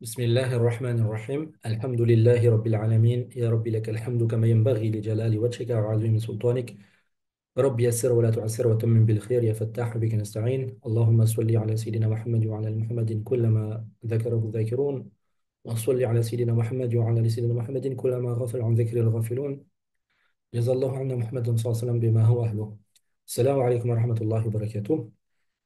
بسم الله الرحمن الرحيم الحمد لله رب العالمين يا رب لك الحمد كما ينبغي لجلال وجهك وعظيم سلطانك رب يسر ولا تعسر وتمم بالخير يا فتاح بك نستعين اللهم صل على سيدنا محمد وعلى آل محمد كلما ذكره الذاكرون وصل على سيدنا محمد وعلى آل سيدنا محمد كلما غفل عن ذكر الغافلون جزا الله عنا محمد صلى الله عليه وسلم بما هو أهله السلام عليكم ورحمة الله وبركاته.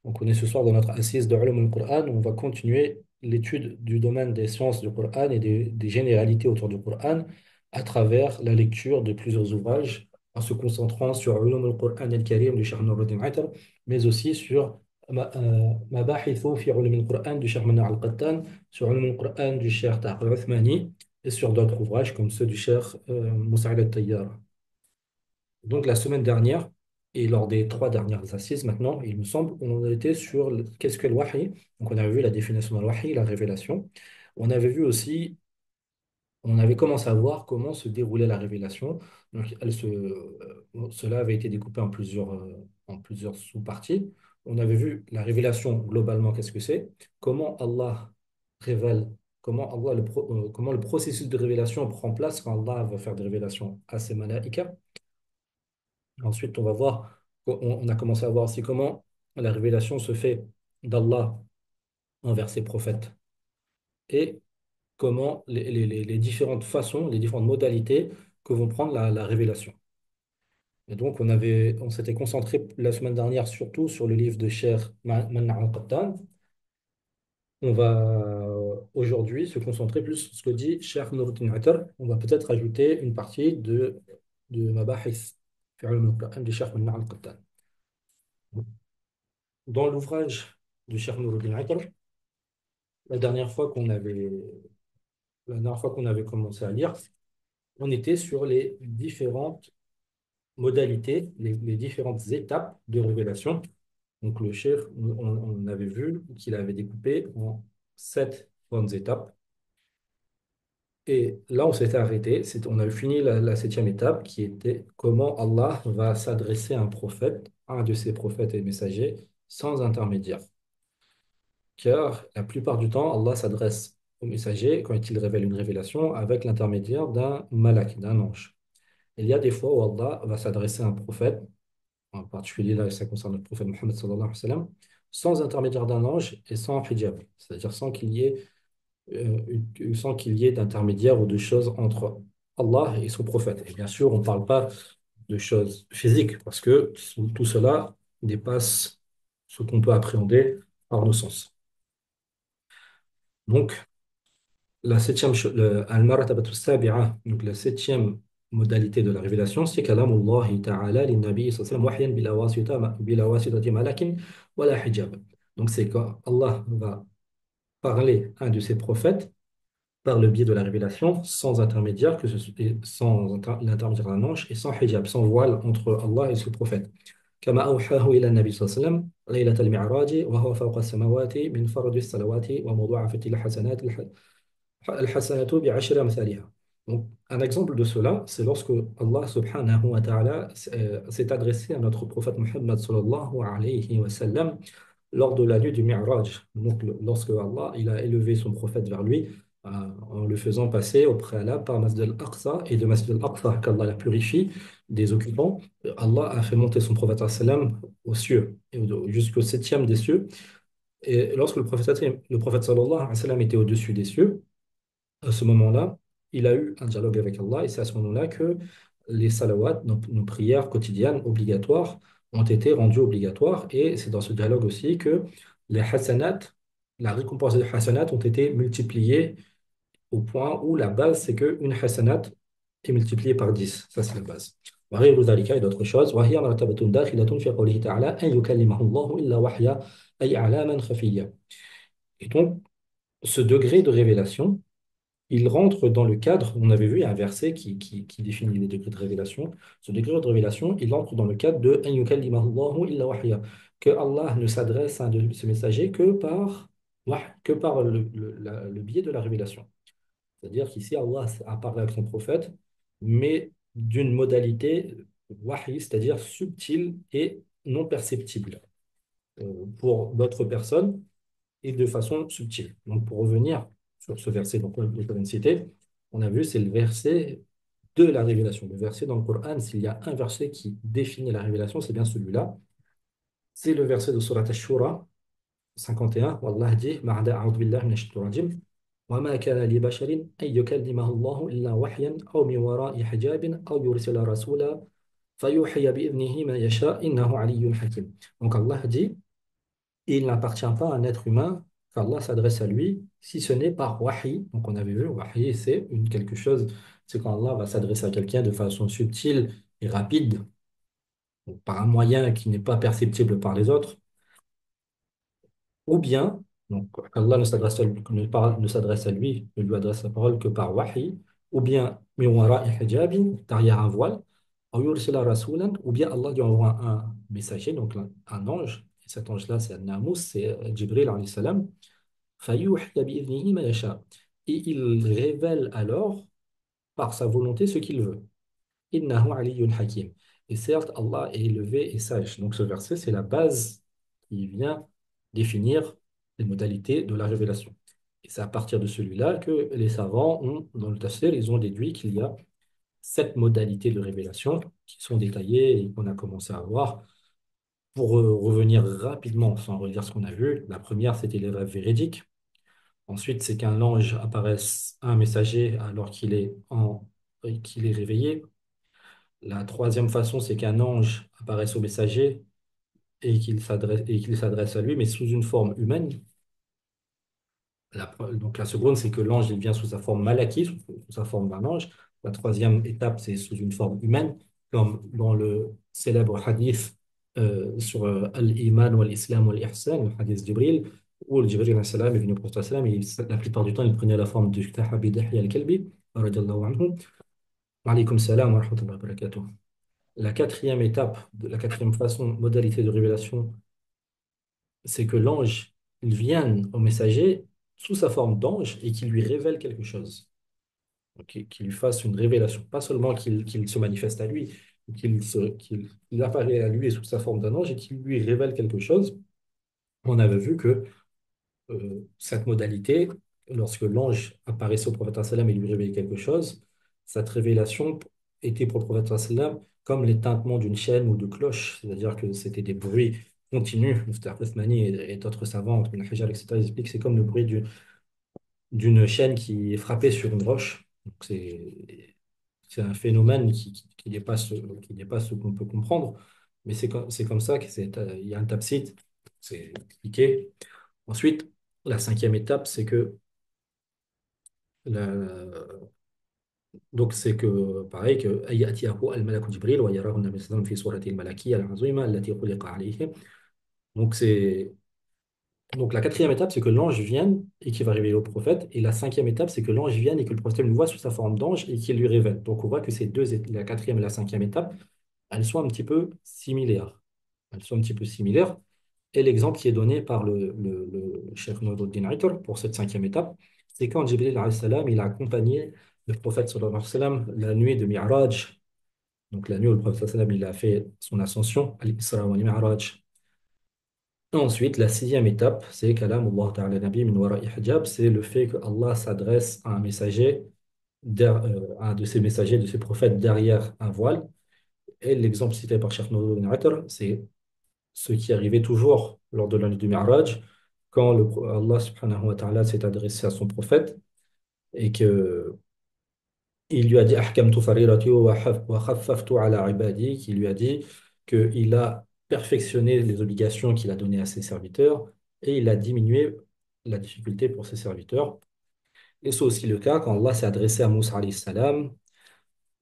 Donc, on est ce soir dans notre assise de Ulum al-Qur'an. On va continuer l'étude du domaine des sciences du Qur'an et des généralités autour du Qur'an à travers la lecture de plusieurs ouvrages en se concentrant sur Ulum al-Qur'an al-Karim du Cheikh Nuruddin Aitar, mais aussi sur Mabahithu fi Ulum al-Qur'an du Cheikh Manar al-Qattan, sur Ulum al-Qur'an du Cheikh Taq al-Uthmani et sur d'autres ouvrages comme ceux du Cheikh Moussaïd al-Tayyar. Donc, la semaine dernière, et lors des trois dernières assises maintenant, il me semble, on était sur qu'est-ce que le wahi. Donc, on avait vu la définition de wahi, la révélation. On avait vu aussi, on avait commencé à voir comment se déroulait la révélation. Donc, cela avait été découpé en plusieurs sous-parties. On avait vu la révélation globalement, qu'est-ce que c'est, comment Allah révèle, comment le processus de révélation prend place quand Allah va faire des révélations à ses malaïkas. Ensuite, on va voir, on a commencé à voir aussi comment la révélation se fait d'Allah envers ses prophètes et comment les différentes façons, les différentes modalités que vont prendre la révélation. Et donc, on s'était concentré la semaine dernière surtout sur le livre de Cheikh Manna al-Qattan. On va aujourd'hui se concentrer plus sur ce que dit Cheikh Nuruddin Attar. On va peut-être ajouter une partie de Mabahith fi ulum al-Qur'an de Cheikh Manna al-Qattan. Dans l'ouvrage du Cheikh Nouruddin Attar, la dernière fois qu'on avait, la dernière fois qu'on avait commencé à lire, on était sur les différentes modalités, les différentes étapes de révélation. Donc le Cheikh, on avait vu qu'il avait découpé en sept grandes étapes. Et là, on s'était arrêté. On avait fini la septième étape qui était comment Allah va s'adresser à un prophète, à un de ses prophètes et messagers, sans intermédiaire. Car la plupart du temps, Allah s'adresse au messager quand il révèle une révélation avec l'intermédiaire d'un malak, d'un ange. Il y a des fois où Allah va s'adresser à un prophète, en particulier là, ça concerne le prophète Mohammed sallallahu alayhi wa sallam, sans intermédiaire d'un ange et sans hijab, c'est-à-dire sans qu'il y ait d'intermédiaire ou de choses entre Allah et son prophète. Et bien sûr, on ne parle pas de choses physiques parce que tout cela dépasse ce qu'on peut appréhender par nos sens. Donc, al-maratabatu sabi'a, donc la septième modalité de la révélation, c'est kalamullahi ta'ala linnabi sallallahu alayhi wa sallam wahyan bila wasitati malakin wala hijab. Donc c'est quand Allah va parler à un de ses prophètes par le biais de la révélation, sans intermédiaire, et sans l'intermédiaire d'un ange et sans hijab, sans voile entre Allah et son prophète. كما أوحاه إلى النبي صلى الله عليه وسلم ليلة المعراج وهو فوق السماوات من فرض الصلوات ومضاعفة الحسنات الحسنة بعشر أمثالها. Donc, un exemple de cela, c'est lorsque Allah subhanahu wa ta'ala s'est adressé à notre prophète Muhammad sallallahu alayhi wa sallam lors de la nuit du Mi'raj. Donc, lorsque Allah il a élevé son prophète vers lui en le faisant passer au préalable par Masjid al-Aqsa et de Masjid al-Aqsa qu'Allah la purifie des occupants, Allah a fait monter son prophète sallam aux cieux, jusqu'au septième des cieux. Et lorsque le prophète sallallahu alayhi wa sallam était au-dessus des cieux, à ce moment-là, il a eu un dialogue avec Allah et c'est à ce moment-là que les salawats, nos prières quotidiennes obligatoires, ont été rendues obligatoires et c'est dans ce dialogue aussi que les hasanat, la récompense des hasanat ont été multipliées au point où la base c'est qu'une hasanat est multipliée par 10. Ça c'est la base. وغير ذلك et d'autres choses وهي مرتبة داخلة في قوله تعالى أن يكلمه الله إلا وحيا أي أعلاما خفية. Et donc ce degré de révélation il rentre dans le cadre, on avait vu, il y a un verset qui définit les degrés de révélation. Ce degré de révélation, il entre dans le cadre de أن يكلمه الله إلا وحيا, que Allah ne s'adresse à un de ses messagers que par le biais de la révélation. C'est-à-dire qu'ici, Allah a parlé avec son prophète, mais d'une modalité wahi, c'est-à-dire subtile et non perceptible pour d'autres personnes et de façon subtile. Donc, pour revenir sur ce verset donc, que je viens de citer, on a vu, c'est le verset de la révélation. Le verset dans le Coran, s'il y a un verset qui définit la révélation, c'est bien celui-là. C'est le verset de Surat Ash-Shura, 51. Wallah dit, Ma'ada a'udhu billahi minash shaitanir rajim. وما كان لبشر أن يكلمه الله إلا وحيا أو من وراء حجاب أو يرسل رسولا فيوحي بإذنه ما يشاء إنه علي حكيم. Donc Allah dit, il n'appartient pas à un être humain qu'Allah s'adresse à lui, si ce n'est par wahi. Donc on avait vu, wahi, c'est quelque chose, c'est quand Allah va s'adresser à quelqu'un de façon subtile et rapide, donc par un moyen qui n'est pas perceptible par les autres, ou bien, donc Allah ne s'adresse à lui, ne lui adresse la parole que par wahi, ou bien min wara'i hijabin, derrière un voile, aw yursila rasulan, ou bien Allah lui envoie un messager, donc un ange, et cet ange-là c'est un Namus, c'est Jibril alayhi salam. فَيُوحِيَ بِإِذْنِهِ مَا يَشَاءُ. Et il révèle alors par sa volonté ce qu'il veut. إِنَّهُ عَلِيٌّ حَكِيمٌ. Et certes, Allah est élevé et sage. Donc ce verset, c'est la base qui vient définir les modalités de la révélation. Et c'est à partir de celui-là que les savants ont, dans le tafsir, ils ont déduit qu'il y a 7 modalités de révélation qui sont détaillées et qu'on a commencé à voir. Pour revenir rapidement, sans relire ce qu'on a vu, la première, c'était les rêves véridiques. Ensuite, c'est qu'un ange apparaisse à un messager alors qu'il est réveillé. La troisième façon, c'est qu'un ange apparaisse au messager et qu'il s'adresse à lui, mais sous une forme humaine. Donc la seconde, c'est que l'ange il vient sous sa forme malaki, sous sa forme d'un ange. La troisième étape, c'est sous une forme humaine, comme dans le célèbre hadith sur Al-Iman ou l'Islam ou l'Ihsan, le hadith Jibril, où le Jibril salam est venu au prophète salam, et la plupart du temps, il prenait la forme du Tahabi Dihya al-Kalbi, radiallahu anhu. Wa alaykum salam wa rahmatullahi wa barakatuh. La quatrième étape, la quatrième façon, modalité de révélation, c'est que l'ange il vienne au messager sous sa forme d'ange et qu'il lui révèle quelque chose. Donc, qu'il lui fasse une révélation. Pas seulement qu'il se manifeste à lui, qu'il apparaît à lui sous sa forme d'un ange et qu'il lui révèle quelque chose. On avait vu que cette modalité, lorsque l'ange apparaissait au prophète sallam et lui révélait quelque chose, cette révélation était pour le prophète sallam comme les tintements d'une chaîne ou de cloche, c'est-à-dire que c'était des bruits continus. Mufti Uthmani et d'autres savants, Ibn Hajar, etc., ils expliquent que c'est comme le bruit d'une chaîne qui est frappée sur une roche. Donc c'est un phénomène qui dépasse ce qu'on peut comprendre, mais c'est comme ça que il y a un tafsir, c'est expliqué. Ensuite, la cinquième étape, c'est que la- donc c'est que pareil que أن يأتيه الملك جبريل ويراه النبي صلى الله عليه وسلم في صورة الملكية العظيمة التي خلق عليه. Donc c'est donc la quatrième étape, c'est que l'ange vienne et qu'il va révéler au prophète. Et la cinquième étape, c'est que l'ange vienne et que le prophète le voit sous sa forme d'ange et qu'il lui révèle. Donc on voit que la quatrième et la cinquième étape, elles sont un petit peu similaires. Elles sont un petit peu similaires. Et l'exemple qui est donné par le Cheikh Nouruddin Aitor pour cette cinquième étape, c'est quand Jibril alayhi salam, il a accompagné le prophète sallallahu alayhi wa sallam la nuit de Mi'raj, donc la nuit où le prophète sallallahu alayhi wa sallam, il a fait son ascension, al-Isra wa al-Mi'raj. Et ensuite, la sixième étape, c'est Kalam Allah Ta'ala Nabi min wara'i hijab, c'est le fait que Allah s'adresse à un messager, à un de ses messagers, de ses prophètes derrière un voile. Et l'exemple cité par Cheikh Nouruddin Aitor, c'est ce qui arrivait toujours lors de l'année du Mi'raj, quand Allah subhanahu wa ta'ala s'est adressé à son prophète et que il lui a dit ahkamtu farirati wa khaffaftu ala ibadi, qui lui a dit qu'il a perfectionné les obligations qu'il a données à ses serviteurs et il a diminué la difficulté pour ses serviteurs. Et c'est aussi le cas quand Allah s'est adressé à Moussa alayhi salam,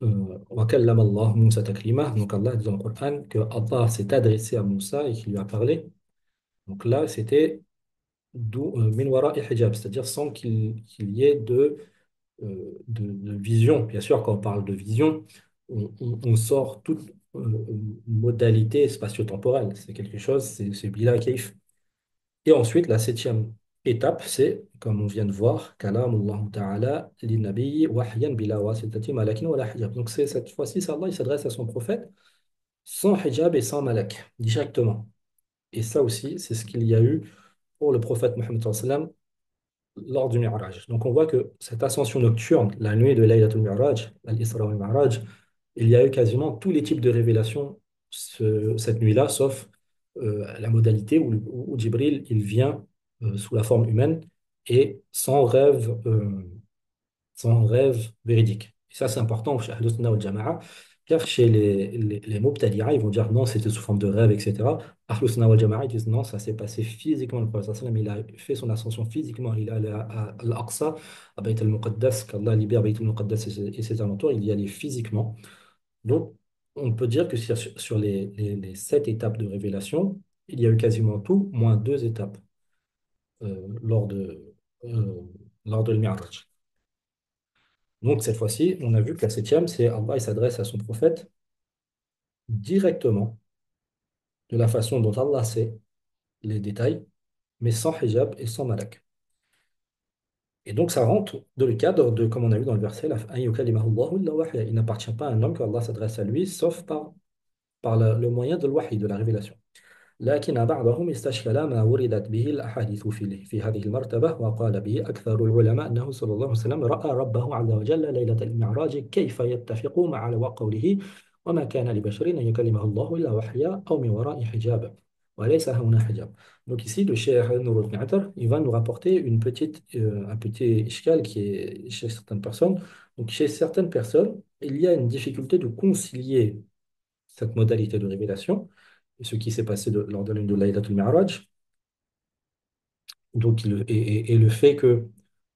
wa kallama Allah Moussa taklima. Donc Allah dit dans le Coran que Allah s'est adressé à Moussa et qu'il lui a parlé. Donc là, c'était min wara'i hijab, c'est-à-dire sans qu'il y ait de vision. Bien sûr, quand on parle de vision, on sort toute modalité spatio-temporelle. C'est quelque chose, c'est bila kaif. Et ensuite, la septième étape, c'est, comme on vient de voir, kalamullah ta'ala li nabi wahyan bila wasitati malakin wala hijab. Donc c'est cette fois-ci, Allah, il s'adresse à son prophète sans hijab et sans malak, directement. Et ça aussi, c'est ce qu'il y a eu pour le prophète Mohammed sallallahu alayhi wa sallam lors du Mi'raj. Donc on voit que cette ascension nocturne, la nuit de Laylatul Mi'raj, Al-Isra wal Mi'raj, il y a eu quasiment tous les types de révélations cette nuit-là, sauf la modalité où Djibril il vient sous la forme humaine et sans rêve véridique. Et ça, c'est important chez Ahlus Sunnah wal Jama'a, car chez les Mubtadi'a, ils vont dire non, c'était sous forme de rêve, etc. Ahlus Sunnah wal Jama'a, ils disent non, ça s'est passé physiquement. Le prophète sallam, il a fait son ascension physiquement. Il est allé à Al-Aqsa, à Bayt al-Muqaddas, qu'Allah libère Bayt al-Muqaddas et ses alentours, il y allait physiquement. Donc, on peut dire que sur les 7 étapes de révélation, il y a eu quasiment tout, moins 2 étapes lors euh, lors de Mi'raj. Donc, cette fois-ci, on a vu que la septième, c'est Allah, il s'adresse à son prophète directement, de la façon dont Allah sait les détails, mais sans hijab et sans malak. Et donc, ça rentre dans le cadre de, comme on a vu dans le verset, An yukallimahu Allahu illa wahya. Il n'appartient pas à un homme qu'Allah s'adresse à lui, sauf par le moyen de l'wahi, de la révélation. لكن بعضهم استشكل ما وردت به الأحاديث في هذه المرتبة وقال به أكثر العلماء أنه صلى الله عليه وسلم رأى ربه عز وجل ليلة المعراج كيف يتفق مع قوله وما كان لبشر أن يكلمه الله إلا وحيا أو من وراء حجاب وليس هنا حجاب. Donc ici, le Cheikh Nour al il va nous rapporter un petit ishkal qui est chez certaines personnes. Donc chez certaines personnes, il y a une difficulté de concilier cette modalité de révélation et ce qui s'est passé lors de la nuit de Laylatul Mi'raj. Donc, et le fait que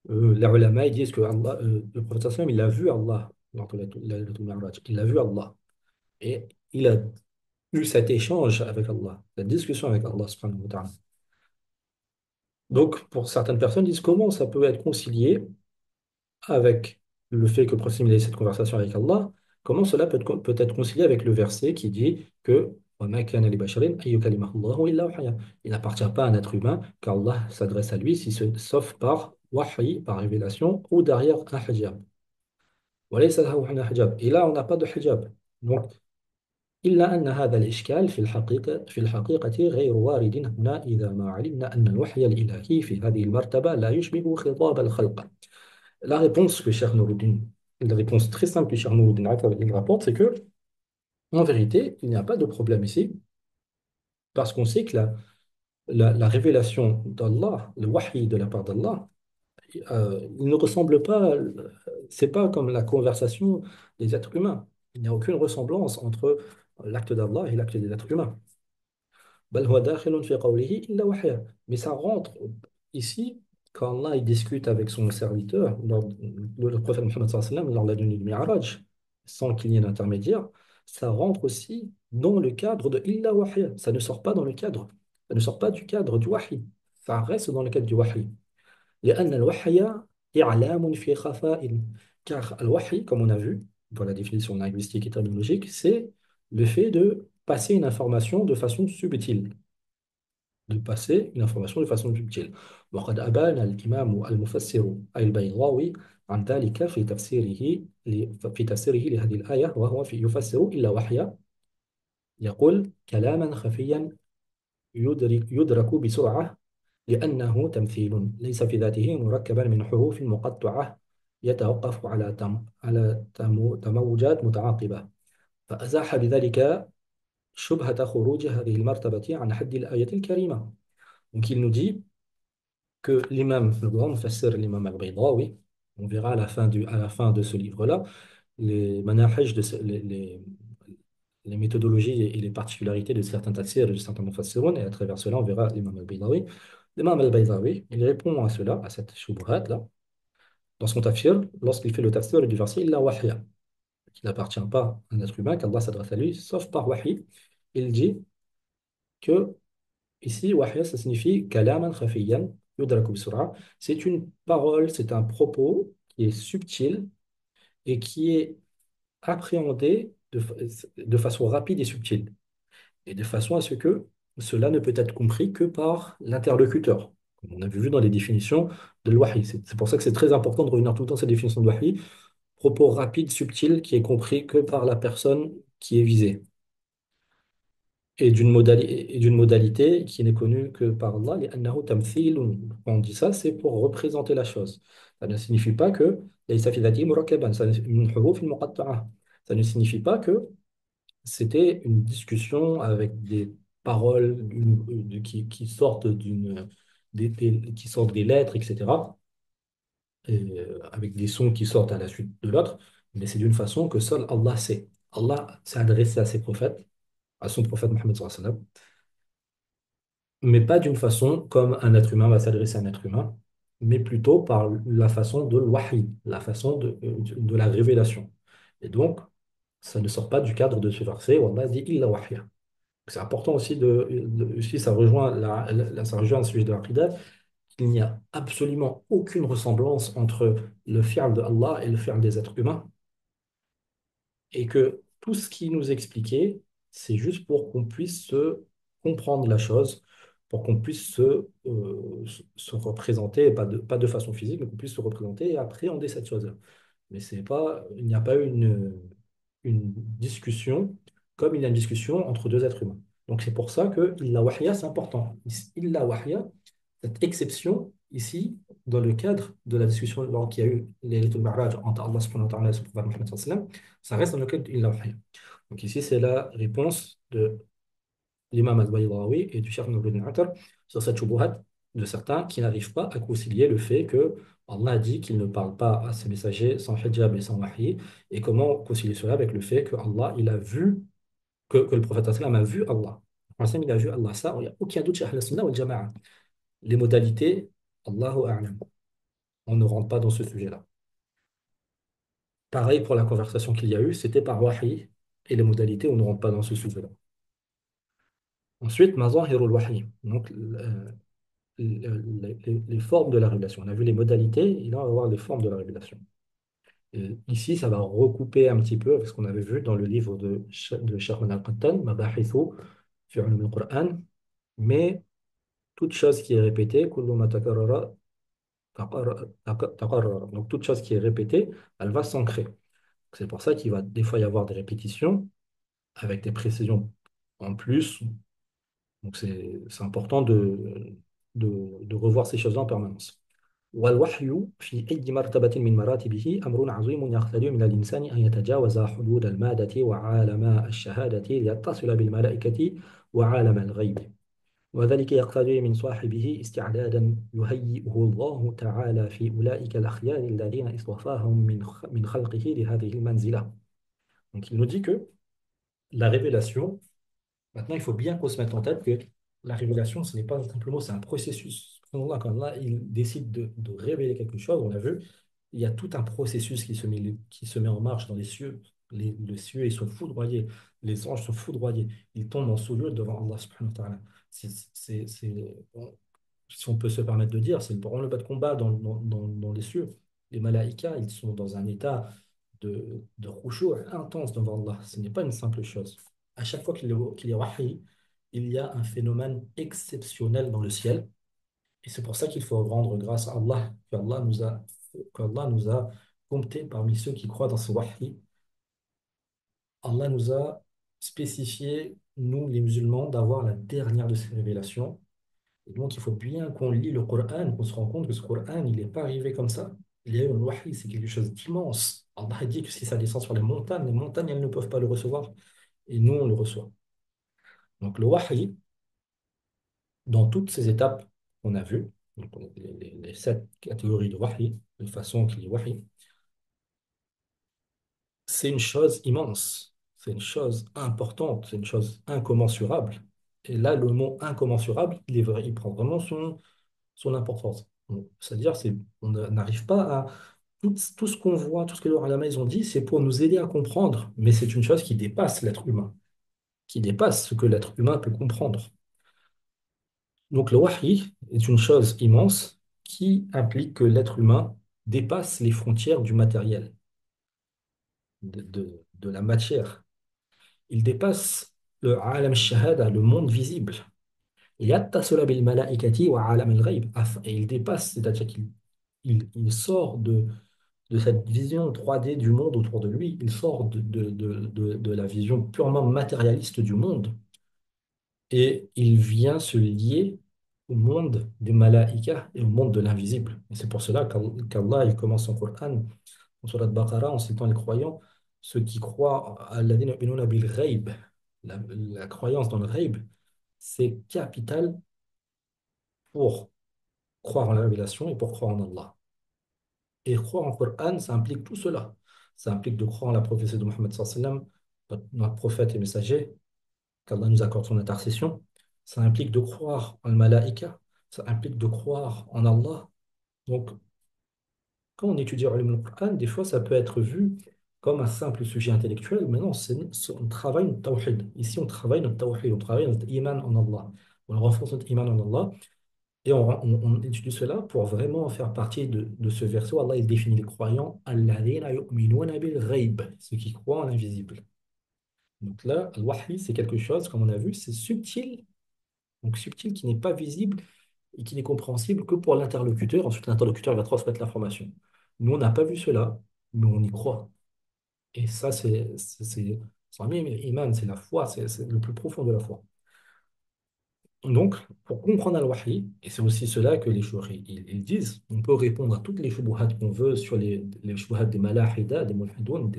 les ulama ils disent que le prophète sallam, il a vu Allah lors de Laylatul Mi'raj. Il a vu Allah. Et il a eu cet échange avec Allah, cette discussion avec Allah subhanahu wa ta'ala. Donc, pour certaines personnes, ils disent comment ça peut être concilié avec le fait que le prophète ait cette conversation avec Allah, comment cela peut être concilié avec le verset qui dit que وَمَا كَانَ لِبَشَرٍ أَن يُكَلِّمَهُ اللَّهُ إِلَّا وَحْيًا. Il n'appartient pas à un être humain qu'Allah s'adresse à lui sauf par wahy, par révélation, ou derrière un hijab. وَلَيْسَ لَهُ هُنَا hijab. Et là, on n'a pas de hijab. Donc, إلا أن هذا الإشكال في الحقيقة غير وارد هنا إذا ما علمنا أن الوحي الإلهي في هذه المرتبة لا يشبه خطاب الخلق. La réponse que Cheikh Nouruddin, la réponse très simple que Cheikh Nouruddin Atar, il rapporte, c'est que, en vérité, il n'y a pas de problème ici, parce qu'on sait que la révélation d'Allah, le wahi de la part d'Allah, il ne ressemble pas, c'est pas comme la conversation des êtres humains. Il n'y a aucune ressemblance entre l'acte d'Allah et l'acte des êtres humains. بل هو داخل في قوله إلا وحيا. Mais ça rentre ici, quand Allah il discute avec son serviteur, le prophète Mohammed sallallahu alayhi wa sallam, lors de la nuit du Mi'raj, sans qu'il y ait d'intermédiaire, ça rentre aussi dans le cadre de Illa wahya. Ça ne sort pas dans le cadre, ça ne sort pas du cadre du wahi. Ça reste dans le cadre du wahi. لأن الوحي إعلام في خفاء. Car al-wahi, comme on a vu dans la définition linguistique et terminologique, c'est le fait de passer une information de façon subtile. De passer une information de façon subtile. وقد أبان الإمام المفسر البيضاوي عن ذلك في تفسيره لهذه الآية وهو يفسر إلا وحيا يقول كلاما خفيا يدرك بسرعة لأنه تمثيل ليس في ذاته مركبا من حروف مقطعة يتوقف على تموجات متعاقبة فأزاح بذلك شبهة خروج هذه المرتبة عن حد الآية الكريمة. Donc il nous dit que l'imam, le grand mufassir, l'imam al-Baydawi, on verra à la fin de ce livre-là, les manahij les méthodologies et les particularités de certains tafsirs et de certains mufassiroun, et à travers cela, on verra l'imam al-Baydawi. L'imam al-Baydawi, il répond à cela, à cette shubhat-là, dans son tafsir, lorsqu'il fait le tafsir du verset «Illa wahya», qui n'appartient pas à un être humain, qu'Allah s'adresse à lui, sauf par wahi. Il dit que ici, wahya, ça signifie kalaman khafiyan yudraku bisura. C'est une parole, c'est un propos qui est subtil et qui est appréhendé de façon rapide et subtile, et de façon à ce que cela ne peut être compris que par l'interlocuteur, comme on a vu dans les définitions de l'wahi. C'est pour ça que c'est très important de revenir tout le temps à cette définition de wahi, propos rapide, subtil, qui est compris que par la personne qui est visée. et d'une modalité qui n'est connue que par Allah. لأنه تمثيل. Quand on dit ça, c'est pour représenter la chose. Ça ne signifie pas que ليس في ذاته مركبا من حروف مقطعة. Ça ne signifie pas que c'était une discussion avec des paroles qui sortent qui sortent des lettres, etc. Avec des sons qui sortent à la suite de l'autre, mais c'est d'une façon que seul Allah sait. Allah s'est adressé à ses prophètes, à son prophète Mohammed sallallahu alayhi wa sallam, mais pas d'une façon comme un être humain va s'adresser à un être humain, mais plutôt par la façon de l'wahi, la façon de la révélation. Et donc, ça ne sort pas du cadre de ce verset où Allah dit illa wahya. C'est important aussi aussi ça rejoint ça rejoint le sujet de l'aqida. Il n'y a absolument aucune ressemblance entre le fi'l de Allah et le fi'l des êtres humains, et que tout ce qui nous expliquait, c'est juste pour qu'on puisse se comprendre la chose, pour qu'on puisse se représenter, pas de façon physique, mais qu'on puisse se représenter et appréhender cette chose-là. Mais c'est pas, il n'y a pas une discussion comme il y a une discussion entre deux êtres humains. Donc c'est pour ça que illa wahya, c'est important. Illa wahya, cette exception ici, dans le cadre de la discussion qu'il y a eu les Ma'raj entre Allah subhanahu wa ta'ala et son prophète Mohammed sallallahu alayhi wa sallam, ça reste dans le cadre d'illa wahya. Donc ici, c'est la réponse de l'imam al-Baydawi et du Cheikh Nuruddin Atar sur cette shubuhat de certains qui n'arrivent pas à concilier le fait que Allah a dit qu'il ne parle pas à ses messagers sans hijab et sans wahi, et comment concilier cela avec le fait que Allah, il a vu, que le prophète sallam a vu Allah. Le prophète sallam, il a vu Allah. Ça, il n'y a aucun doute chez Ahl Sunnah wal Jama'a. Les modalités, Allahu a'lam. On ne rentre pas dans ce sujet-là. Pareil pour la conversation qu'il y a eu, c'était par wahi, et les modalités, on ne rentre pas dans ce sujet-là. Ensuite, mazahirul wahi. Donc, les formes de la révélation. On a vu les modalités, et là, on va voir les formes de la révélation. Et ici, ça va recouper un petit peu avec ce qu'on avait vu dans le livre de Sharman al-Qattan, Mabahithu fi ulum al-Qur'an, mais toute chose qui est répétée, kullu ma takarrara, taqarrara. Donc, toute chose qui est répétée, elle va s'ancrer. C'est pour ça qu'il va des fois y avoir des répétitions avec des précisions en plus. Donc, c'est important de revoir ces choses en permanence. والوحي في أي مرتبة من مراتبه أمر عظيم يقتضي من الإنسان أن يتجاوز حدود المادة وعالم الشهادة ليتصل بالملائكة وعالم الغيب. وذلك يقتضي من صاحبه استعدادا يهيئه الله تعالى في أولئك الأخيار الذين اصطفاهم من خلقه لهذه المنزلة. Donc il nous dit que la révélation, maintenant il faut bien qu'on se mette en tête que la révélation, ce n'est pas un simple mot, c'est un processus. Quand Allah il décide de révéler quelque chose, on l'a vu, il y a tout un processus qui se met en marche dans les cieux. Les cieux, ils sont foudroyés, les anges sont foudroyés, ils tombent en soujud devant Allah subhanahu wa ta'ala. Bon, si on peut se permettre de dire, c'est le branle-bas de combat dans les cieux. Les malaïkas, ils sont dans un état de khushu' intense devant Allah. Ce n'est pas une simple chose. À chaque fois qu'il y a wahi, il y a un phénomène exceptionnel dans le ciel. Et c'est pour ça qu'il faut rendre grâce à Allah, qu'Allah nous a comptés parmi ceux qui croient dans ce wahi. Allah nous a spécifié, nous les musulmans, d'avoir la dernière de ces révélations. Et donc, il faut bien qu'on lit le Coran, qu'on se rend compte que ce Coran, il n'est pas arrivé comme ça. Il y a eu un wahi, c'est quelque chose d'immense. Allah a dit que si ça descend sur les montagnes, elles ne peuvent pas le recevoir. Et nous, on le reçoit. Donc, le wahi, dans toutes ces étapes qu'on a vues, donc les sept catégories de wahi, de façon qu'il y ait wahi, c'est une chose immense, c'est une chose importante, c'est une chose incommensurable. Et là, le mot incommensurable, il est vrai, il prend vraiment son importance. C'est-à-dire, on n'arrive pas à... Tout ce qu'on voit, tout ce que les ulama ils ont dit, c'est pour nous aider à comprendre, mais c'est une chose qui dépasse l'être humain, qui dépasse ce que l'être humain peut comprendre. Donc le wahi est une chose immense qui implique que l'être humain dépasse les frontières du matériel, de la matière. Il dépasse le alam shahada, le monde visible. يتصل بالملائكة وعالم الغيب. Et il dépasse, c'est-à-dire qu'il sort de cette vision 3D du monde autour de lui, il sort de la vision purement matérialiste du monde et il vient se lier au monde des malaïkas et au monde de l'invisible. Et c'est pour cela qu'Allah il commence son Coran en surat Baqarah en citant les croyants, ceux qui croient à alladhina yu'minuna bil ghaib. La croyance dans le ghaib, c'est capital pour croire en la révélation et pour croire en Allah. Et croire en Coran, ça implique tout cela. Ça implique de croire en la prophétie de Mohammed sallallahu alayhi wa sallam, notre prophète et messager, qu'Allah nous accorde son intercession. Ça implique de croire en le malaïka. Ça implique de croire en Allah. Donc, quand on étudie le Coran, des fois, ça peut être vu comme un simple sujet intellectuel, mais non, on travaille notre tawhid. Ici, on travaille notre tawhid, on travaille notre iman en Allah. On renforce notre iman en Allah. Et on étudie cela pour vraiment faire partie de ce verset où Allah il définit les croyants, alladhina yu'minuna bil ghaib, ceux qui croient en l'invisible. Donc là, al-wahy, c'est quelque chose, comme on a vu, c'est subtil, donc subtil qui n'est pas visible et qui n'est compréhensible que pour l'interlocuteur. Ensuite, l'interlocuteur il va transmettre l'information. Nous, on n'a pas vu cela, mais on y croit. Et ça, c'est un iman, c'est la foi, c'est le plus profond de la foi. Donc, pour comprendre Al-Wahy, et c'est aussi cela que les chouris ils disent, on peut répondre à toutes les shubuhat qu'on veut sur les shubuhat des malahida, des mulhidoun,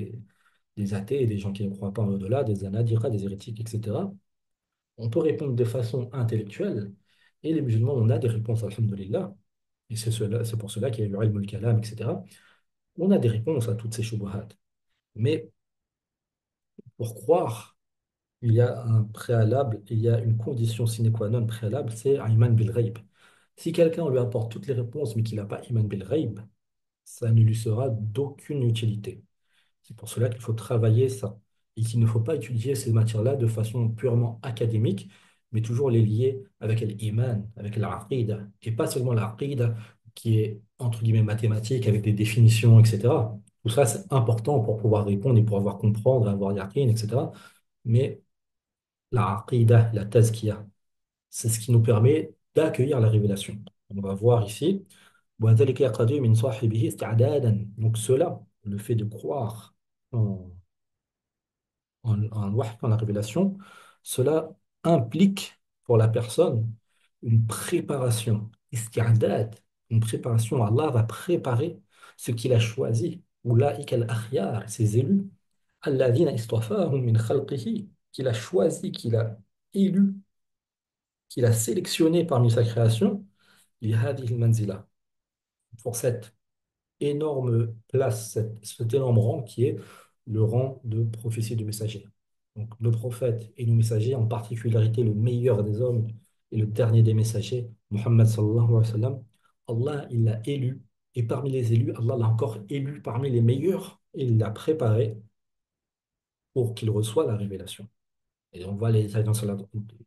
des athées, des gens qui ne croient pas en au-delà, des anadira, des hérétiques, etc. On peut répondre de façon intellectuelle, et les musulmans, on a des réponses, alhamdulillah, et c'est pour cela qu'il y a eu ilm al-kalam, etc. On a des réponses à toutes ces shubuhat. Mais pour croire, il y a un préalable, il y a une condition sine qua non préalable, c'est un iman bil ghaib. Si quelqu'un lui apporte toutes les réponses, mais qu'il n'a pas iman bil ghaib, ça ne lui sera d'aucune utilité. C'est pour cela qu'il faut travailler ça. Et qu'il ne faut pas étudier ces matières-là de façon purement académique, mais toujours les lier avec l'iman, avec l'aqida. Et pas seulement l'aqida qui est, entre guillemets, mathématique, avec des définitions, etc. Tout ça, c'est important pour pouvoir répondre et pour avoir comprendre, avoir yaqin, etc. Mais la aqidah, la tazkiyah, c'est ce qui nous permet d'accueillir la révélation. On va voir ici. وذلك يقتضي من صاحبه استعدادا. Donc cela, le fait de croire en, en wahy, en la révélation, cela implique pour la personne une préparation. Isti'adad, une préparation. Allah va préparer ce qu'il a choisi. Oulaïka al-akhyar, ses élus. Alladhina istafahum min khalqihi, qu'il a choisi, qu'il a élu, qu'il a sélectionné parmi sa création, لهذه المنزلة, pour cette énorme place, cet énorme rang qui est le rang de prophétie du messager. Donc, nos prophètes et nos messagers, en particularité le meilleur des hommes et le dernier des messagers, Muhammad sallallahu alayhi wa sallam, Allah, il l'a élu. Et parmi les élus, Allah l'a encore élu parmi les meilleurs et il l'a préparé pour qu'il reçoive la révélation. Et on voit les détails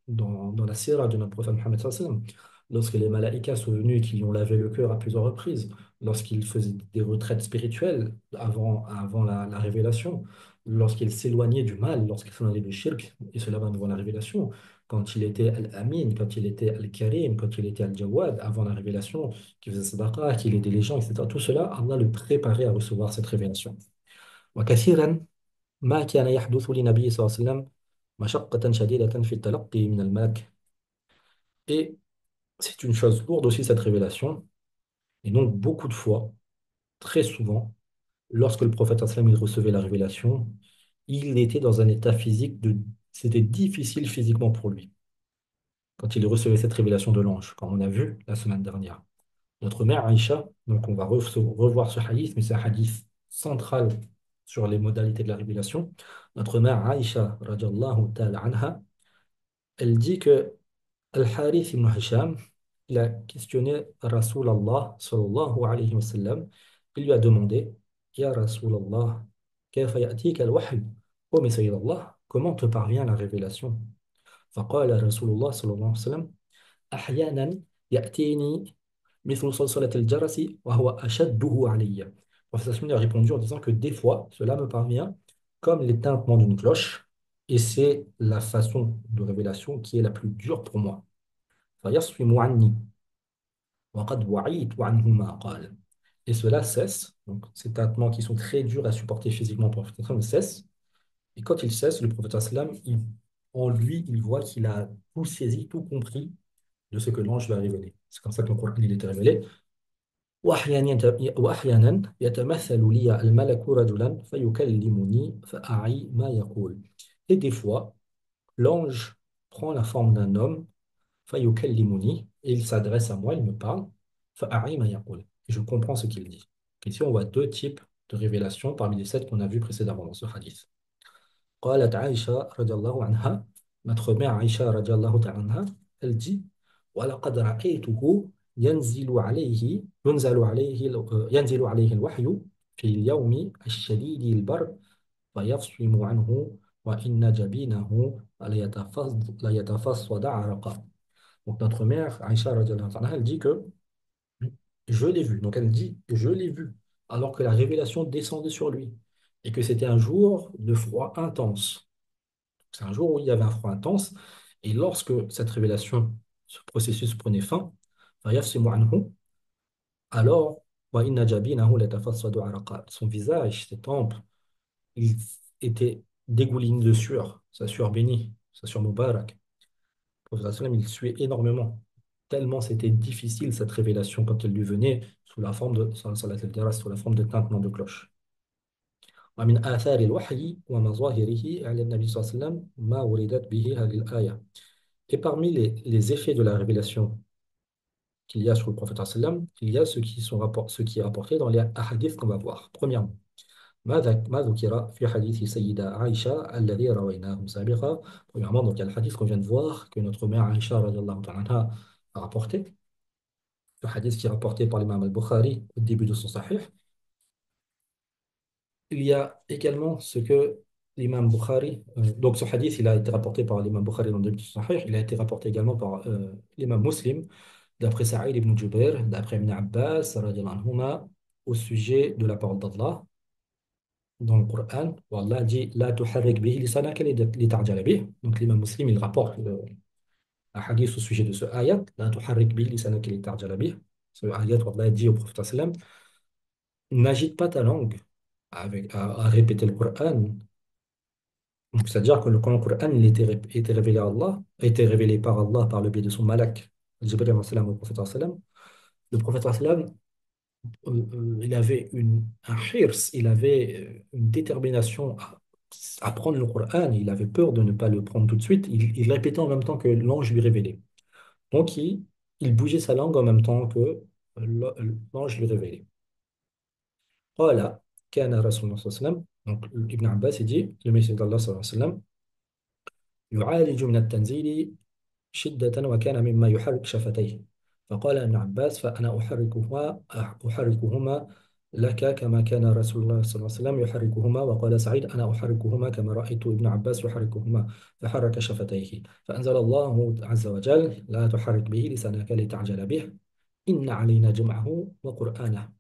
dans la sira de notre prophète Mohammed sallallahu alayhi wa sallam. Lorsque les malaïkas sont venus et qui lui ont lavé le cœur à plusieurs reprises, lorsqu'il faisait des retraites spirituelles avant la révélation, lorsqu'il s'éloignait du mal, lorsqu'il s'éloignait du shirk, et cela va devant la révélation, quand il était Al-Amin, quand il était Al-Karim, quand il était Al-Jawad, avant la révélation, qu'il faisait sadaqa, qu'il aidait les gens, etc. Tout cela, Allah le préparait à recevoir cette révélation. وكثيرا ما كان يحدث للنبي صلى الله عليه وسلم مشقة شديدة في التلقي من الملك. Et c'est une chose lourde aussi cette révélation. Et donc beaucoup de fois, très souvent, lorsque le prophète sallam il recevait la révélation, il était dans un état physique de... C'était difficile physiquement pour lui quand il recevait cette révélation de l'ange, comme on a vu la semaine dernière. Notre mère Aïcha, donc on va revoir ce hadith, mais c'est un hadith central sur les modalités de la révélation. Notre mère Aïcha, radiallahu ta'ala anha, elle dit que Al-Harith ibn Hisham, il a questionné Rasulallah sallallahu alayhi wa sallam. Il lui a demandé, Ya Rasulallah, kayfa ya'tika al-wahy? Oh messager d'Allah, comment te parvient la révélation? فقال رسول الله صلى الله عليه وسلم أحيانا يأتيني مثل صلصلة الجرس وهو أشده علي. Le prophète sallam a répondu en disant que des fois, cela me parvient comme les tintements d'une cloche, et c'est la façon de révélation qui est la plus dure pour moi. فيصفم عني وقد وعيت عنه ما قال. Et cela cesse, donc ces tintements qui sont très durs à supporter physiquement pour le prophète cessent, et quand ils cessent, le prophète sallam, en lui, il voit qu'il a tout saisi, tout compris de ce que l'ange lui a révélé. C'est comme ça que le Coran il était révélé. وأحيانا يتمثل لي الملك رجلا فيكلمني فأعي ما يقول. Et des fois, l'ange prend la forme d'un homme, فيكلمني, et il s'adresse à moi, il me parle, فأعي ما يقول. Et je comprends ce qu'il dit. Ici, on voit deux types de révélations parmi les sept qu'on a vus précédemment dans ce hadith. قالت عائشة رضي الله عنها, notre mère Aïcha رضي الله تعالى عنها, elle dit ولقد رأيته ينزل عليه الوحي في اليوم الشديد البرد فيفصم عنه وإن جبينه ليتفصد عرقا. Donc notre mère Aïcha رضي الله عنها, elle dit que je l'ai vu. Donc elle dit je l'ai vu alors que la révélation descendait sur lui et que c'était un jour de froid intense. C'est un jour où il y avait un froid intense. Et lorsque cette révélation, ce processus prenait fin, فَيَفْصِمُ عَنْهُ, alors وَإِنَّ جَبِينَهُ لَتَفَصَّدُ عَرَقًا. Son visage, ses tempes, il était dégouliné de sueur, sa sueur bénie, sa sueur Moubarak. Le prophète sallam, il suait énormément, tellement c'était difficile cette révélation quand elle lui venait sous la forme de, sous la forme de tintement de cloche. ومن آثار الوحي ومظاهره على النبي صلى الله عليه وسلم ما وردت به هذه الآية. Et parmi les effets de la révélation qu'il y a sur le prophète sallam, il y a ce qui est rapporté dans les hadiths qu'on va voir. Premièrement, ما ذكر في حديث سيدة عائشة الذي رويناه سابقا. Premièrement, donc il y a le hadith qu'on vient de voir que notre mère Aïcha radiallahu ta'ala anha a rapporté. Le hadith qui est rapporté par l'imam al-Bukhari au début de son sahih. Il y a également ce que l'imam Bukhari, donc ce hadith, il a été rapporté par l'imam Bukhari dans le début de son sahih, il a été rapporté également par l'imam Muslim, d'après Saïd ibn Jubair, d'après Ibn Abbas, radiyallahu anhuma, au sujet de la parole d'Allah dans le Coran, où Allah dit La tuharrik bihi lisanaka lita'jala bih. Donc l'imam Muslim, il rapporte un hadith au sujet de ce ayat, La tuharrik bihi lisanaka lita'jala bih. Ce ayat où Allah dit au prophète sallam N'agite pas ta langue à répéter le Coran. Donc, c'est-à-dire que quand le Coran il était révélé à Allah, a été révélé par Allah par le biais de son malak, Jibril alayhi salam, au prophète sallam, le prophète sallam, il avait un hirs, il avait une détermination à prendre le Coran, il avait peur de ne pas le prendre tout de suite, il répétait en même temps que l'ange lui révélait. Donc, il bougeait sa langue en même temps que l'ange lui révélait. Voilà, كان رسول الله صلى الله عليه وسلم. Donc, Ibn Abbas, il dit, le Messie d'Allah صلى الله عليه وسلم, يعالج من التنزيل شدة وكان مما يحرك شفتيه. فقال ابن عباس فأنا أحركهما لك كما كان رسول الله صلى الله عليه وسلم يحركهما. وقال سعيد أنا أحركهما كما رأيت ابن عباس يحركهما فحرك شفتيه. فأنزل الله عز وجل لا تحرك به لسانك لتعجل به إن علينا جمعه وقرآنه.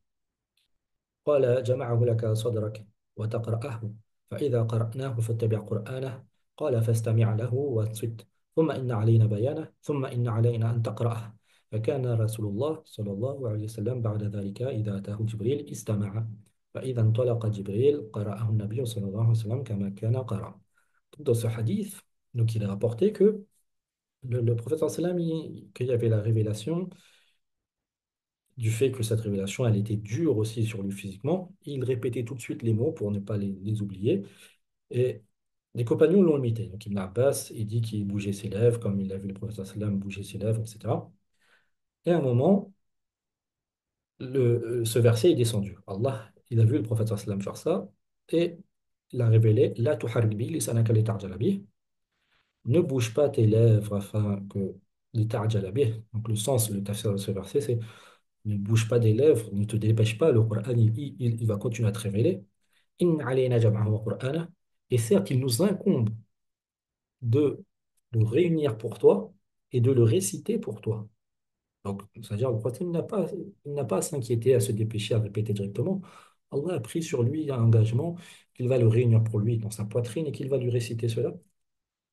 قال جمعه لك صدرك وتقرأه فإذا قرأناه فاتبع قرآنه. قال فاستمع له وانصت ثم إن علينا بيانه ثم إن علينا أن تقرأه. فكان رسول الله صلى الله عليه وسلم بعد ذلك إذا أتاه جبريل استمع فإذا انطلق جبريل قرأه النبي صلى الله عليه وسلم كما كان قرأ. Dans ce hadith, donc il est rapporté que le prophète sallam, qu'il y avait la révélation du fait que cette révélation, elle était dure aussi sur lui physiquement. Il répétait tout de suite les mots pour ne pas les oublier. Et les compagnons l'ont imité. Donc Ibn Abbas, il dit qu'il bougeait ses lèvres, comme il a vu le prophète sallam bouger ses lèvres, etc. Et à un moment, ce verset est descendu. Allah, il a vu le prophète sallam faire ça, et il a révélé, La tuharrik bi lisanaka litarjala bih. Ne bouge pas tes lèvres afin que litarjala bih. Donc le sens, le tafsir de ce verset, c'est ne bouge pas des lèvres, ne te dépêche pas, le Coran, il va continuer à te révéler. Inna alayna jam'ahu wa qur'ana. Et certes, il nous incombe de le réunir pour toi et de le réciter pour toi. Donc, c'est-à-dire, le prophète il n'a pas à s'inquiéter, à se dépêcher, à répéter directement. Allah a pris sur lui un engagement qu'il va le réunir pour lui dans sa poitrine et qu'il va lui réciter cela.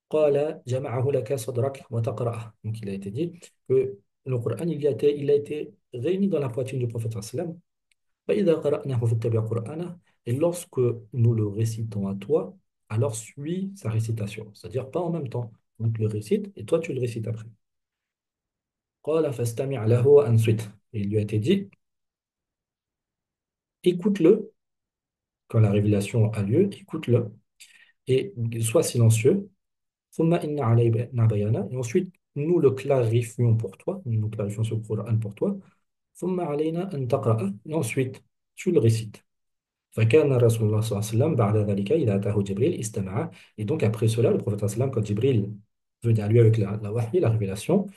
قال جمعه لك صدرك وتقرأه. Donc, il a été dit que le Coran, il a été réuni dans la poitrine du prophète sallam. فإذا قرأناه فاتبع قرآنه. Et lorsque nous le récitons à toi, alors suis sa récitation. C'est-à-dire pas en même temps. Donc le récite et toi tu le récites après. قال فاستمع له وأنصت. Et il lui a été dit, écoute-le quand la révélation a lieu, écoute-le et sois silencieux. ثم إن علينا بيانا. Et ensuite, nous le clarifions pour toi, nous clarifions ce Coran pour toi. ثم علينا أن تقرأه. Et ensuite, tu le récites. فكان رسول الله صلى الله عليه وسلم بعد ذلك إذا أتاه جبريل استمع. Et donc après cela, le prophète صلى الله عليه وسلم, quand Jibril venait à lui avec la wahy, la révélation,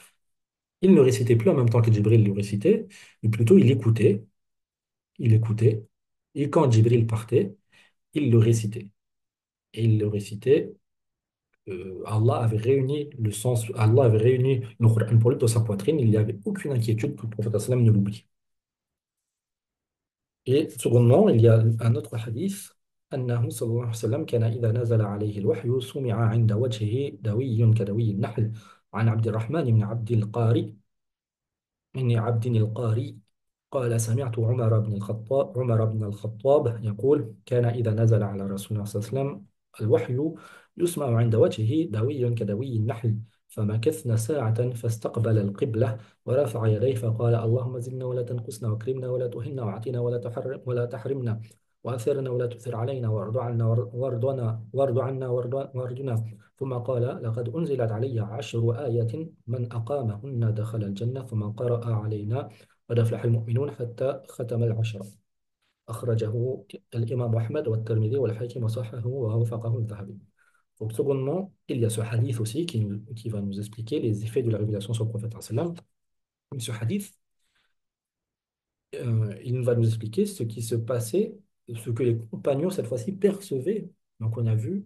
il ne récitait plus en même temps que Jibril le récitait, mais plutôt il écoutait, et quand Jibril partait, il le récitait. Et il le récitait, Allah avait réuni le sens, Allah avait réuni le Coran pour lui dans sa poitrine, il n'y avait aucune inquiétude que le prophète sallam ne l'oublie. Et secondement, il y a un autre hadith, أنه صلى الله عليه وسلم كان إذا نزل عليه الوحي سمع عند وجهه دوي كدوي النحل عن عبد الرحمن بن عبد القاري من عبد القاري قال سمعت عمر بن الخطاب يقول كان إذا نزل على رسول الله صلى الله عليه وسلم الوحي يسمع عند وجهه دوي كدوي النحل فمكثنا ساعة فاستقبل القبلة ورفع يديه فقال اللهم زدنا ولا تنقصنا واكرمنا ولا تهنا واعطنا ولا تحرمنا وأثرنا ولا تثر علينا وارض عنا ثم قال لقد أنزلت علي 10 آيات من أقامهن دخل الجنة ثم قرأ علينا قد أفلح المؤمنون حتى ختم العشرة أخرجه الإمام أحمد والترمذي والحاكم وصححه ووافقه الذهبي. Donc, secondement, il y a ce hadith aussi qui va nous expliquer les effets de la révélation sur le prophète sallam. Ce hadith, il va nous expliquer ce qui se passait, ce que les compagnons cette fois-ci percevaient. Donc, on a vu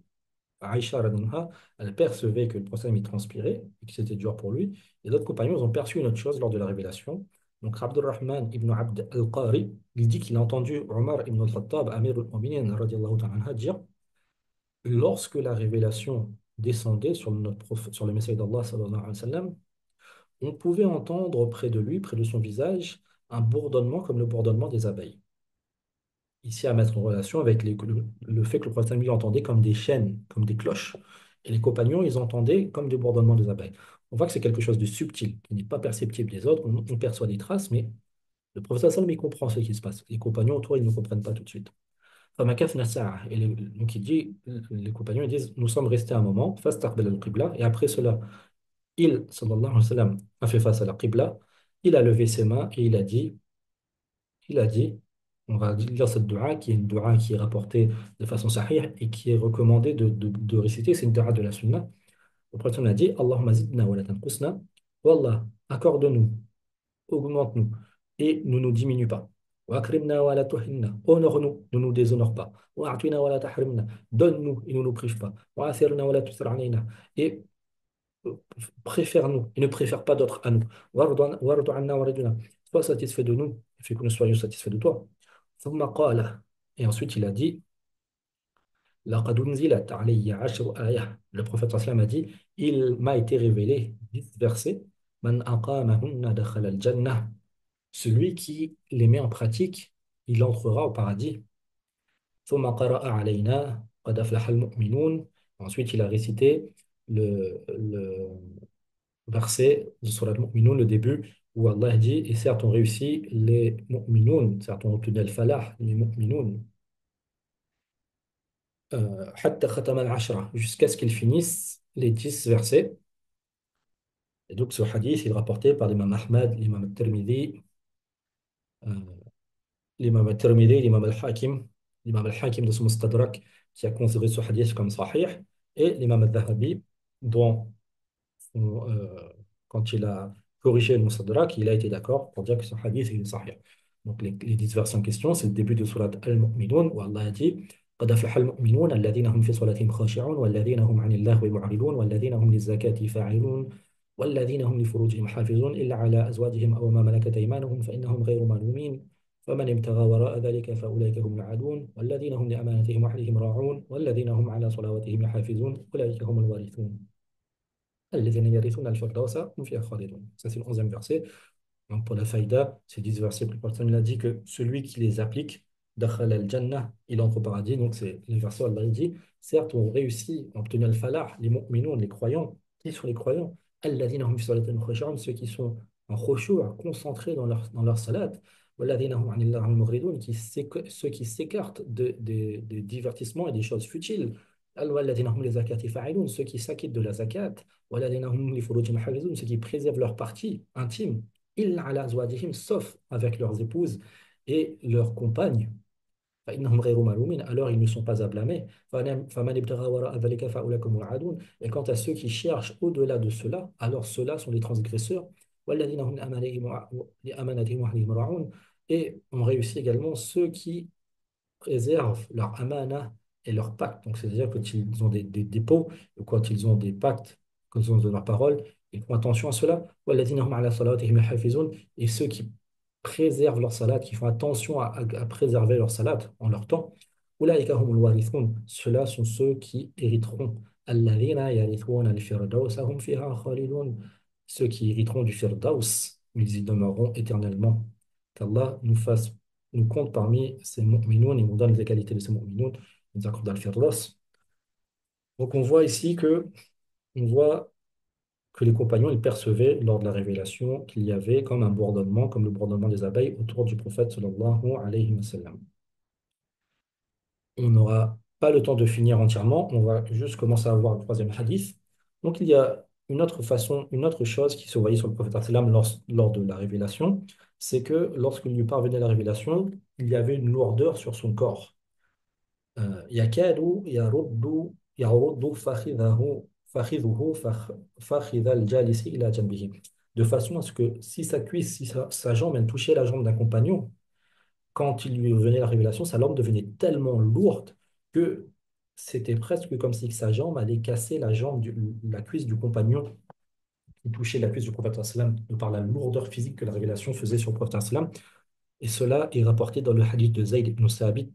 Aïcha, radhiyallahu, elle percevait que le prophète il transpirait et que c'était dur pour lui. Et d'autres compagnons ils ont perçu une autre chose lors de la révélation. Donc, Abdurrahman ibn Abd al-Qari, il dit qu'il a entendu Omar ibn al-Khattab, Amir al-Mu'minin, radhiyallahu ta'ala anha, dire lorsque la révélation descendait sur, sur le message d'Allah, sallallahu alayhi wa sallam, on pouvait entendre près de lui, près de son visage, un bourdonnement comme le bourdonnement des abeilles. Ici, à mettre en relation avec le fait que le prophète lui entendait comme des chaînes, comme des cloches. Et les compagnons, ils entendaient comme des bourdonnements des abeilles. On voit que c'est quelque chose de subtil, qui n'est pas perceptible des autres. On perçoit des traces, mais le prophète sallam, il comprend ce qui se passe. Les compagnons autour, ils ne comprennent pas tout de suite. فَمَكَثْنَا سَاعَةً. Et donc il dit, les compagnons ils disent, nous sommes restés un moment, فَاسْتَقْبَلَ الْقِبْلَةَ. Et après cela, il, sallallahu alayhi wa sallam, a fait face à la qibla, il a levé ses mains et il a dit, on va lire cette dua qui est une dua qui est rapportée de façon sahih et qui est recommandée de réciter, c'est une dua de la sunna. Le prophète a dit Allahumma zidna wa la tanqusna, Wallah, accorde-nous, augmente-nous et ne nous diminue pas. Wa akrimna wa la tuhinna, honore-nous, ne nous déshonore pas. Wa a'tina wa la tahrimna, donne-nous et ne nous prive pas. Wa athirna wa la tusir alayna, et préfère-nous et ne préfère pas d'autres à nous. Wardu anna wa raduna, sois satisfait de nous et fais que nous soyons satisfaits de toi. ثم قال. Et ensuite, il a dit, لقد أنزلت علي 10 آية. Le prophète sallam a dit, il m'a été révélé 10 versets. من أقامهن دخل الجنة. Celui qui les met en pratique, il entrera au paradis. ثم قرأ علينا قد أفلح المؤمنون. Ensuite, il a récité le verset de Surat Al-Mu'minun, le début, où Allah dit, et certes ont réussi les mu'minun, certes ont obtenu le falah, les mu'minun, حتى ختم العشرة, jusqu'à ce qu'ils finissent les 10 versets. Et donc ce hadith il est rapporté par l'imam Ahmad, l'imam al-Tirmidhi, l'imam al-Tirmidhi, l'imam al-Hakim de son Mustadrak qui a considéré ce hadith comme sahih, et l'imam al-Dhahabi dont euh, quand il a corrigé le Mustadrak, il a été d'accord pour dire que ce hadith est sahih. Donc les 10 versets en question, c'est le début de surat Al-Mu'minun où Allah a dit قد أفلح المؤمنون الذين هم في صلاتهم خاشعون والذين هم عن اللغو معرضون والذين هم للزكاة فاعلون والذين هم لفروجهم حافظون إلا على أزواجهم أو ما ملكت أيمانهم فإنهم غير ملومين فمن ابتغى وراء ذلك فأولئك هم العادون والذين هم لأمانتهم وعهدهم راعون والذين هم على صلواتهم يحافظون أولئك هم الوارثون الذين يرثون الفردوس هم فيها خالدون. Ça, c'est le 11e verset. Donc, pour la faïda, ces 10 versets, le prophète a dit que celui qui les applique dakhala al-jannah, il entre au paradis. Donc, c'est le verset, Allah il dit, certes, on réussit à obtenir le falah, les mu'minun, les croyants. Qui sont les croyants? Alladhina hum fi salatihim khashi'un, ceux qui sont en khushu', concentrés dans leur salat. Walladhina hum 'anil lahwi mu'ridun, ceux qui s'écartent des divertissements et des choses futiles. Walladhina hum li zakati fa'ilun, ceux qui s'acquittent de la zakat. Walladhina hum li furujihim hafizun, ceux qui préservent leur partie intime. Illa ala azwajihim, sauf avec leurs épouses et leurs compagnes. فإنهم غير ملومين, alors ils ne sont pas à blâmer. فمن ابتغى وراء ذلك فأولئك هم العادون. Et quant à ceux qui cherchent au-delà de cela, alors ceux-là sont les transgresseurs. والذين هم لأماناتهم وعهدهم راعون. Et on réussit également ceux qui préservent leur amana et leur pacte. Donc, c'est-à-dire quand ils ont des dépôts, ou quand ils ont des pactes, quand ils ont de leur parole, ils font attention à cela. وَالَّذِينَ هُمْ عَلَى صَلَاتِهِمْ يُحَافِظُونَ. Et ceux qui préservent leur salat, qui font attention à préserver leur salat en leur temps. أُولَٰئِكَ هُمُ الْوَارِثُونَ. Ceux-là sont ceux qui hériteront. الَّذِينَ يَرِثُونَ الْفِرْدَوْسَ هُمْ فِيهَا خَالِدُونَ. Ceux qui hériteront du Firdaus, ils y demeureront éternellement. Qu'Allah nous fasse, nous compte parmi ces mu'minoun et nous donne les qualités de ces mu'minoun, nous accorde al-firdaus. Donc on voit que les compagnons ils percevaient lors de la révélation qu'il y avait comme un bourdonnement, comme le bourdonnement des abeilles autour du prophète sallallahu alayhi wa sallam. On n'aura pas le temps de finir entièrement, on va juste commencer à voir le troisième hadith. Donc il y a une autre façon, une autre chose qui se voyait sur le prophète sallam lors de la révélation, c'est que lorsqu'il lui parvenait la révélation, il y avait une lourdeur sur son corps. يكاد يرد فخذ الجالس إلى جنبه. De façon à ce que si sa cuisse, si sa jambe elle touchait la jambe d'un compagnon, quand il lui venait la révélation, sa lampe devenait tellement lourde que c'était presque comme si sa jambe allait casser la cuisse du compagnon qui touchait la cuisse du prophète sallam, de par la lourdeur physique que la révélation faisait sur le prophète sallam. Et cela est rapporté dans le hadith de Zayd ibn Sabit.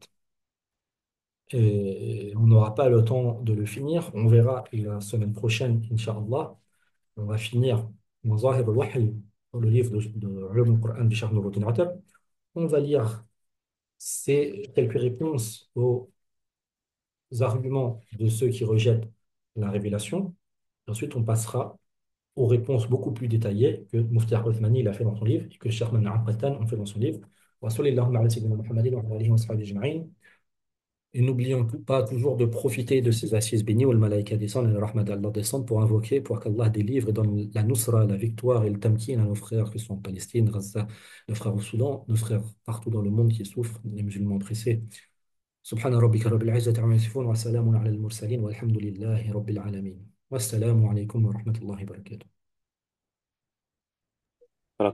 Et on n'aura pas le temps de le finir. On verra la semaine prochaine, Inch'Allah. On va finir dans Zahir al-Wahy, dans le livre de Ulum al-Qur'an du Cheikh Nuruddin Atab. On va lire ces quelques réponses aux arguments de ceux qui rejettent la révélation. Ensuite, on passera aux réponses beaucoup plus détaillées que Mufti Othmani il a fait dans son livre et que Cheikh Man'a Qattan a fait dans son livre. Wa sallallahu ala sayyidina Muhammadin wa ala alihi wa sahbihi ajma'in. Et n'oublions pas toujours de profiter de ces assises bénies où le malaïka descend et le rahmat d'Allah descend pour invoquer, pour qu'Allah délivre et donne la nusra, la victoire et le tamkin à nos frères qui sont en Palestine, Gaza, nos frères au Soudan, nos frères partout dans le monde qui souffrent, les musulmans pressés. Subhana rabbika rabbil izzati amma yasifun wa salamun ala al-mursalin walhamdulillahi rabbil alamin. Wassalamu alaykum wa rahmatullahi wa barakatuh.